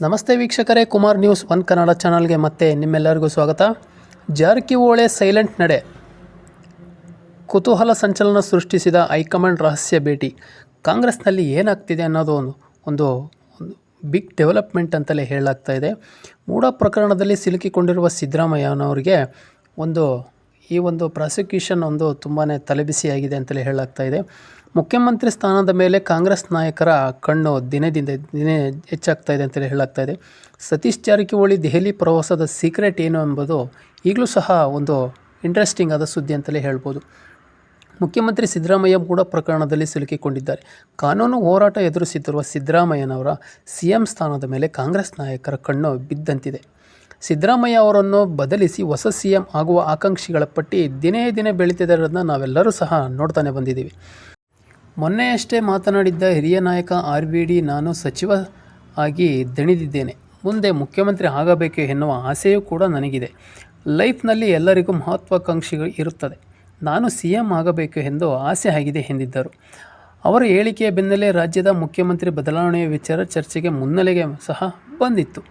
ನಮಸ್ತೆ ವೀಕ್ಷಕರೇ, Kumar news one Kannada ಚಾನಲ್ಗೆ ಮತ್ತೆ ನಿಮ್ಮೆಲ್ಲರಿಗೂ ಸ್ವಾಗತ. ಜಾರಕಿಹೊಳಿ ಸೈಲೆಂಟ್ ನಡೆ ಕುತೂಹಲ ಸಂಚಲನ ಸೃಷ್ಟಿಸಿದ ಹೈಕಮಾಂಡ್ ರಹಸ್ಯ ಭೇಟಿ. ಕಾಂಗ್ರೆಸ್ನಲ್ಲಿ ಏನಾಗ್ತಿದೆ ಅನ್ನೋದು ಒಂದು ಬಿಗ್ ಡೆವಲಪ್ಮೆಂಟ್ ಅಂತಲೇ ಹೇಳಲಾಗ್ತಾ ಇದೆ. ಮೂಡ ಪ್ರಕರಣದಲ್ಲಿ ಸಿಲುಕಿಕೊಂಡಿರುವ ಸಿದ್ದರಾಮಯ್ಯನವರಿಗೆ ಈ ಒಂದು ಪ್ರಾಸಿಕ್ಯೂಷನ್ ತುಂಬಾ ತಲೆಬಿಸಿಯಾಗಿದೆ ಅಂತಲೇ ಹೇಳಲಾಗ್ತಾ ಇದೆ. ಮುಖ್ಯಮಂತ್ರಿ ಸ್ಥಾನದ ಮೇಲೆ ಕಾಂಗ್ರೆಸ್ ನಾಯಕರ ಕಣ್ಣು ದಿನೇ ಹೆಚ್ಚಾಗ್ತಾ ಇದೆ ಅಂತಲೇ ಹೇಳಲಾಗ್ತಾ ಇದೆ. ಸತೀಶ್ ಜಾರಕಿಹೊಳಿ ದೆಹಲಿ ಪ್ರವಾಸದ ಸೀಕ್ರೆಟ್ ಏನು ಎಂಬುದು ಈಗಲೂ ಸಹ ಒಂದು ಇಂಟ್ರೆಸ್ಟಿಂಗ್ ಆದ ಸುದ್ದಿ ಅಂತಲೇ ಹೇಳ್ಬೋದು. ಮುಖ್ಯಮಂತ್ರಿ ಸಿದ್ದರಾಮಯ್ಯ ಮೂಡ ಪ್ರಕರಣದಲ್ಲಿ ಸಿಲುಕಿಕೊಂಡಿದ್ದಾರೆ. ಕಾನೂನು ಹೋರಾಟ ಎದುರಿಸುತ್ತಿರುವ ಸಿದ್ದರಾಮಯ್ಯನವರ CM ಸ್ಥಾನದ ಮೇಲೆ ಕಾಂಗ್ರೆಸ್ ನಾಯಕರ ಕಣ್ಣು ಬಿದ್ದಂತಿದೆ. ಸಿದ್ದರಾಮಯ್ಯ ಅವರನ್ನು ಬದಲಿಸಿ ಹೊಸ CM ಆಗುವ ಆಕಾಂಕ್ಷಿಗಳ ಪಟ್ಟಿ ದಿನೇ ಬೆಳೀತಿರೋದನ್ನ ನಾವೆಲ್ಲರೂ ಸಹ ನೋಡ್ತಾನೆ ಬಂದಿದ್ದೀವಿ. ಮೊನ್ನೆಯಷ್ಟೇ ಮಾತನಾಡಿದ್ದ ಹಿರಿಯ ನಾಯಕ RBD, ನಾನು ಸಚಿವ ಆಗಿ ದಣಿದಿದ್ದೇನೆ, ಮುಂದೆ ಮುಖ್ಯಮಂತ್ರಿ ಆಗಬೇಕು ಎನ್ನುವ ಆಸೆಯೂ ಕೂಡ ನನಗಿದೆ. ಲೈಫ್ನಲ್ಲಿ ಎಲ್ಲರಿಗೂ ಮಹತ್ವಾಕಾಂಕ್ಷೆಗಳು ಇರುತ್ತದೆ. ನಾನು CM ಆಗಬೇಕು ಎಂದು ಆಸೆ ಆಗಿದೆ ಎಂದಿದ್ದರು. ಅವರ ಹೇಳಿಕೆಯ ಬೆನ್ನಲ್ಲೇ ರಾಜ್ಯದ ಮುಖ್ಯಮಂತ್ರಿ ಬದಲಾವಣೆಯ ವಿಚಾರ ಚರ್ಚೆಗೆ ಮುನ್ನೆಲೆಗೆ ಸಹ ಬಂದಿತ್ತು.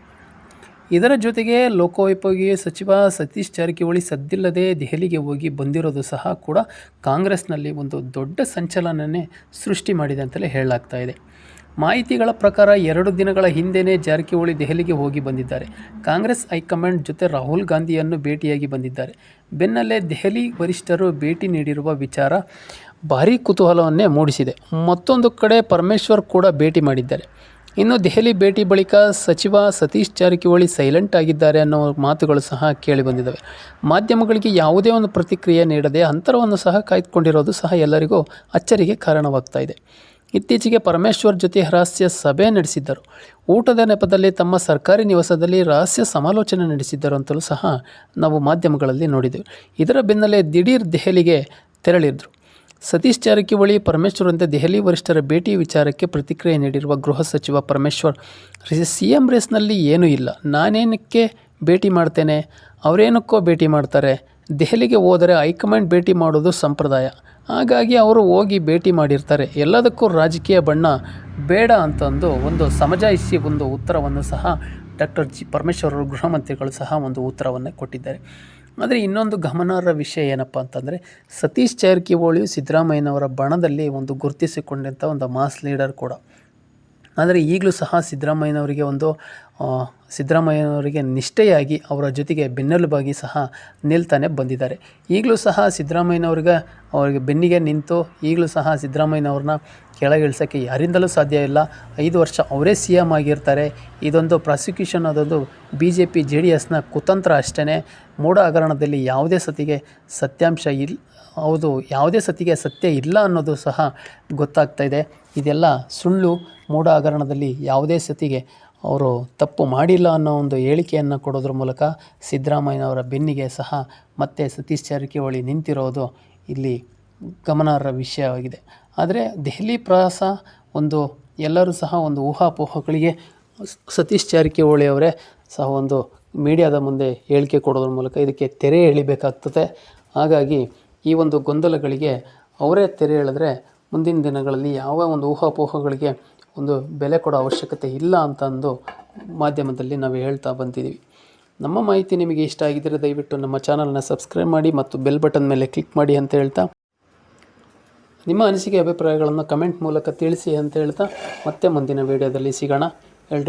ಇದರ ಜೊತೆಗೆ ಲೋಕೋಪಯೋಗಿ ಸಚಿವ ಸತೀಶ್ ಜಾರಕಿಹೊಳಿ ಸದ್ದಿಲ್ಲದೆ ದೆಹಲಿಗೆ ಹೋಗಿ ಬಂದಿರೋದು ಸಹ ಕೂಡ ಕಾಂಗ್ರೆಸ್ನಲ್ಲಿ ಒಂದು ದೊಡ್ಡ ಸಂಚಲನನೇ ಸೃಷ್ಟಿ ಮಾಡಿದೆ ಅಂತಲೇ ಹೇಳಲಾಗ್ತಾ ಇದೆ. ಮಾಹಿತಿಗಳ ಪ್ರಕಾರ 2 ದಿನಗಳ ಹಿಂದೆಯೇ ಜಾರಕಿಹೊಳಿ ದೆಹಲಿಗೆ ಹೋಗಿ ಬಂದಿದ್ದಾರೆ. ಕಾಂಗ್ರೆಸ್ ಹೈಕಮಾಂಡ್ ಜೊತೆ ರಾಹುಲ್ ಗಾಂಧಿಯನ್ನು ಭೇಟಿಯಾಗಿ ಬಂದಿದ್ದಾರೆ. ಬೆನ್ನಲ್ಲೇ ದೆಹಲಿ ವರಿಷ್ಠರು ಭೇಟಿ ನೀಡಿರುವ ವಿಚಾರ ಭಾರೀ ಕುತೂಹಲವನ್ನೇ ಮೂಡಿಸಿದೆ. ಮತ್ತೊಂದು ಕಡೆ ಪರಮೇಶ್ವರ್ ಕೂಡ ಭೇಟಿ ಮಾಡಿದ್ದಾರೆ. ಇನ್ನು ದೆಹಲಿ ಭೇಟಿ ಬಳಿಕ ಸಚಿವ ಸತೀಶ್ ಜಾರಕಿಹೊಳಿ ಸೈಲೆಂಟ್ ಆಗಿದ್ದಾರೆ ಅನ್ನೋ ಮಾತುಗಳು ಸಹ ಕೇಳಿಬಂದಿದ್ದಾವೆ. ಮಾಧ್ಯಮಗಳಿಗೆ ಯಾವುದೇ ಒಂದು ಪ್ರತಿಕ್ರಿಯೆ ನೀಡದೆ ಅಂತರವನ್ನು ಸಹ ಕಾಯ್ದುಕೊಂಡಿರೋದು ಸಹ ಎಲ್ಲರಿಗೂ ಅಚ್ಚರಿಗೆ ಕಾರಣವಾಗ್ತಾ ಇದೆ. ಇತ್ತೀಚೆಗೆ ಪರಮೇಶ್ವರ್ ಜೊತೆ ರಹಸ್ಯ ಸಭೆ ನಡೆಸಿದ್ದರು. ಊಟದ ನೆಪದಲ್ಲಿ ತಮ್ಮ ಸರ್ಕಾರಿ ನಿವಾಸದಲ್ಲಿ ರಹಸ್ಯ ಸಮಾಲೋಚನೆ ನಡೆಸಿದ್ದರು ಅಂತಲೂ ಸಹ ನಾವು ಮಾಧ್ಯಮಗಳಲ್ಲಿ ನೋಡಿದ್ದೇವೆ. ಇದರ ಬೆನ್ನಲ್ಲೇ ದಿಢೀರ್ ದೆಹಲಿಗೆ ತೆರಳಿದ್ರು ಸತೀಶ್ ಜಾರಕಿಹೊಳಿ. ಪರಮೇಶ್ವರ್ರಂತೆ ದೆಹಲಿ ವರಿಷ್ಠರ ಭೇಟಿ ವಿಚಾರಕ್ಕೆ ಪ್ರತಿಕ್ರಿಯೆ ನೀಡಿರುವ ಗೃಹ ಸಚಿವ ಪರಮೇಶ್ವರ್, CM ರೇಸ್ನಲ್ಲಿ ಏನೂ ಇಲ್ಲ, ನಾನೇನಕ್ಕೆ ಭೇಟಿ ಮಾಡ್ತೇನೆ, ಅವರೇನಕ್ಕೋ ಭೇಟಿ ಮಾಡ್ತಾರೆ. ದೆಹಲಿಗೆ ಹೋದರೆ ಹೈಕಮಾಂಡ್ ಭೇಟಿ ಮಾಡೋದು ಸಂಪ್ರದಾಯ, ಹಾಗಾಗಿ ಅವರು ಹೋಗಿ ಭೇಟಿ ಮಾಡಿರ್ತಾರೆ, ಎಲ್ಲದಕ್ಕೂ ರಾಜಕೀಯ ಬಣ್ಣ ಬೇಡ ಅಂತಂದು ಒಂದು ಸಮಜಾಯಿಷಿ ಉತ್ತರವನ್ನು ಸಹ ಡಾಕ್ಟರ್ ಪರಮೇಶ್ವರ್ ಅವರು ಗೃಹ ಮಂತ್ರಿಗಳು ಸಹ ಉತ್ತರವನ್ನು ಕೊಟ್ಟಿದ್ದಾರೆ. ಆದರೆ ಇನ್ನೊಂದು ಗಮನಾರ್ಹ ವಿಷಯ ಏನಪ್ಪ ಅಂತಂದರೆ, ಸತೀಶ್ ಜಾರಕಿಹೊಳಿ ಸಿದ್ದರಾಮಯ್ಯನವರ ಬಣದಲ್ಲಿ ಗುರುತಿಸಿಕೊಂಡಂಥ ಒಂದು ಮಾಸ್ ಲೀಡರ್ ಕೂಡ. ಆದರೆ ಈಗಲೂ ಸಹ ಸಿದ್ದರಾಮಯ್ಯನವರಿಗೆ ನಿಷ್ಠೆಯಾಗಿ ಅವರ ಜೊತೆಗೆ ಬೆನ್ನೆಲುಬಾಗಿ ಸಹ ನಿಲ್ತಾನೆ ಬಂದಿದ್ದಾರೆ. ಈಗಲೂ ಸಹ ಅವರಿಗೆ ಬೆನ್ನಿಗೆ ನಿಂತು ಈಗಲೂ ಸಹ ಸಿದ್ದರಾಮಯ್ಯನವ್ರನ್ನ ಕೆಳಗಿಳಿಸೋಕ್ಕೆ ಯಾರಿಂದಲೂ ಸಾಧ್ಯ ಇಲ್ಲ. 5 ವರ್ಷ ಅವರೇ CM ಆಗಿರ್ತಾರೆ. ಇದೊಂದು ಪ್ರಾಸಿಕ್ಯೂಷನ್, ಅದೊಂದು BJP JDSನ ಕುತಂತ್ರ ಅಷ್ಟೇ. ಮೂಡ ಹಗರಣದಲ್ಲಿ ಯಾವುದೇ ಸತಿಗೆ ಸತ್ಯ ಇಲ್ಲ ಅನ್ನೋದು ಸಹ ಗೊತ್ತಾಗ್ತಾ ಇದೆ. ಇದೆಲ್ಲ ಸುಳ್ಳು. ಮೂಡ ಹಗರಣದಲ್ಲಿ ಯಾವುದೇ ಸತಿಗೆ ಅವರು ತಪ್ಪು ಮಾಡಿಲ್ಲ ಅನ್ನೋ ಒಂದು ಹೇಳಿಕೆಯನ್ನು ಕೊಡೋದ್ರ ಮೂಲಕ ಸಿದ್ದರಾಮಯ್ಯನವರ ಬೆನ್ನಿಗೆ ಸಹ ಮತ್ತೆ ಸತೀಶ್ ಜಾರಕಿಹೊಳಿ ನಿಂತಿರೋದು ಇಲ್ಲಿ ಗಮನಾರ್ಹ ವಿಷಯವಾಗಿದೆ. ಆದರೆ ದೆಹಲಿ ಪ್ರವಾಸ ಎಲ್ಲರೂ ಸಹ ಊಹಾಪೋಹಗಳಿಗೆ ಸತೀಶ್ ಜಾರಕಿಹೊಳಿ ಅವರೇ ಸಹ ಮೀಡಿಯಾದ ಮುಂದೆ ಹೇಳಿಕೆ ಕೊಡೋದ್ರ ಮೂಲಕ ಇದಕ್ಕೆ ತೆರೆ ಎಳಿಬೇಕಾಗ್ತದೆ. ಹಾಗಾಗಿ ಈ ಗೊಂದಲಗಳಿಗೆ ಅವರೇ ತೆರೆ ಎಳೆದ್ರೆ ಮುಂದಿನ ದಿನಗಳಲ್ಲಿ ಯಾವ ಊಹಾಪೋಹಗಳಿಗೆ ಬೆಲೆ ಕೊಡೋ ಅವಶ್ಯಕತೆ ಇಲ್ಲ ಅಂತಂದು ಮಾಧ್ಯಮದಲ್ಲಿ ನಾವು ಹೇಳ್ತಾ ಬಂದಿದ್ದೀವಿ. ನಮ್ಮ ಮಾಹಿತಿ ನಿಮಗೆ ಇಷ್ಟ ಆಗಿದ್ದರೆ ದಯವಿಟ್ಟು ನಮ್ಮ ಚಾನಲ್ನ ಸಬ್ಸ್ಕ್ರೈಬ್ ಮಾಡಿ ಮತ್ತು ಬೆಲ್ ಬಟನ್ ಮೇಲೆ ಕ್ಲಿಕ್ ಮಾಡಿ ಅಂತ ಹೇಳ್ತಾ, ನಿಮ್ಮ ಅನಿಸಿಕೆ ಅಭಿಪ್ರಾಯಗಳನ್ನು ಕಮೆಂಟ್ ಮೂಲಕ ತಿಳಿಸಿ ಅಂತ ಹೇಳ್ತಾ, ಮತ್ತೆ ಮುಂದಿನ ವಿಡಿಯೋದಲ್ಲಿ ಸಿಗೋಣ.